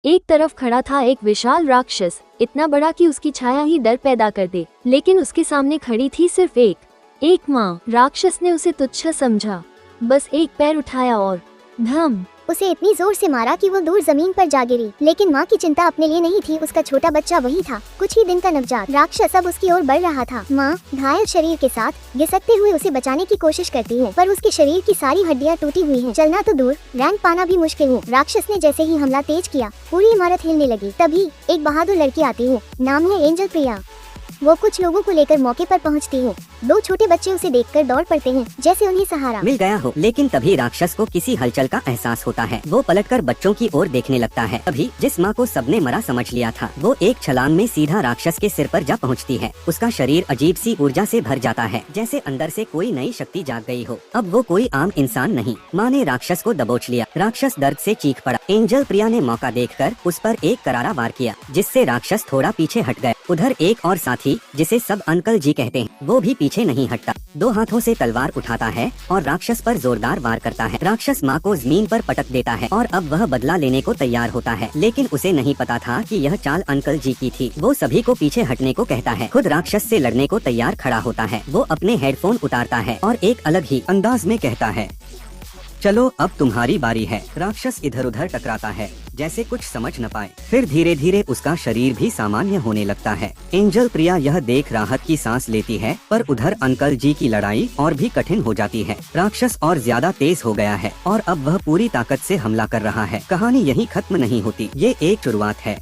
एक तरफ खड़ा था एक विशाल राक्षस, इतना बड़ा कि उसकी छाया ही डर पैदा कर दे, लेकिन उसके सामने खड़ी थी सिर्फ एक माँ। राक्षस ने उसे तुच्छ समझा, बस एक पैर उठाया और धम उसे इतनी जोर से मारा कि वो दूर जमीन पर जा गिरी। लेकिन माँ की चिंता अपने लिए नहीं थी, उसका छोटा बच्चा वही था, कुछ ही दिन का नवजात। राक्षस अब उसकी ओर बढ़ रहा था। माँ घायल शरीर के साथ घिसकते हुए उसे बचाने की कोशिश करती है, पर उसके शरीर की सारी हड्डियाँ टूटी हुई हैं। चलना तो दूर, रैंक पाना भी मुश्किल है। राक्षस ने जैसे ही हमला तेज किया, पूरी इमारत हिलने लगी। तभी एक बहादुर लड़की आती है, नाम है एंजल प्रिया। वो कुछ लोगों को लेकर मौके पर पहुंचती है। दो छोटे बच्चे उसे देखकर दौड़ पड़ते हैं, जैसे उन्हें सहारा मिल गया हो। लेकिन तभी राक्षस को किसी हलचल का एहसास होता है। वो पलटकर बच्चों की ओर देखने लगता है। तभी जिस माँ को सबने मरा समझ लिया था, वो एक छलांग में सीधा राक्षस के सिर पर जा पहुँचती है। उसका शरीर अजीब सी ऊर्जा से भर जाता है, जैसे अंदर से कोई नई शक्ति जाग गई हो। अब वो कोई आम इंसान नहीं। माँ ने राक्षस को दबोच लिया। राक्षस दर्द से चीख पड़ा। एंजल प्रिया ने मौका देखकर उस पर एक करारा वार किया, जिससे राक्षस थोड़ा पीछे हट गए। उधर एक और साथी, जिसे सब अंकल जी कहते हैं, वो भी पीछे नहीं हटता। दो हाथों से तलवार उठाता है और राक्षस पर जोरदार वार करता है। राक्षस माँ को जमीन पर पटक देता है और अब वह बदला लेने को तैयार होता है, लेकिन उसे नहीं पता था कि यह चाल अंकल जी की थी। वो सभी को पीछे हटने को कहता है, खुद राक्षस से लड़ने को तैयार खड़ा होता है। वो अपने हेडफोन उतारता है और एक अलग ही अंदाज में कहता है, चलो अब तुम्हारी बारी है। राक्षस इधर उधर टकराता है, जैसे कुछ समझ न पाए। फिर धीरे धीरे उसका शरीर भी सामान्य होने लगता है। एंजल प्रिया यह देख राहत की सांस लेती है, पर उधर अंकल जी की लड़ाई और भी कठिन हो जाती है। राक्षस और ज्यादा तेज हो गया है और अब वह पूरी ताकत से हमला कर रहा है। कहानी यहीं खत्म नहीं होती, ये एक शुरुआत है।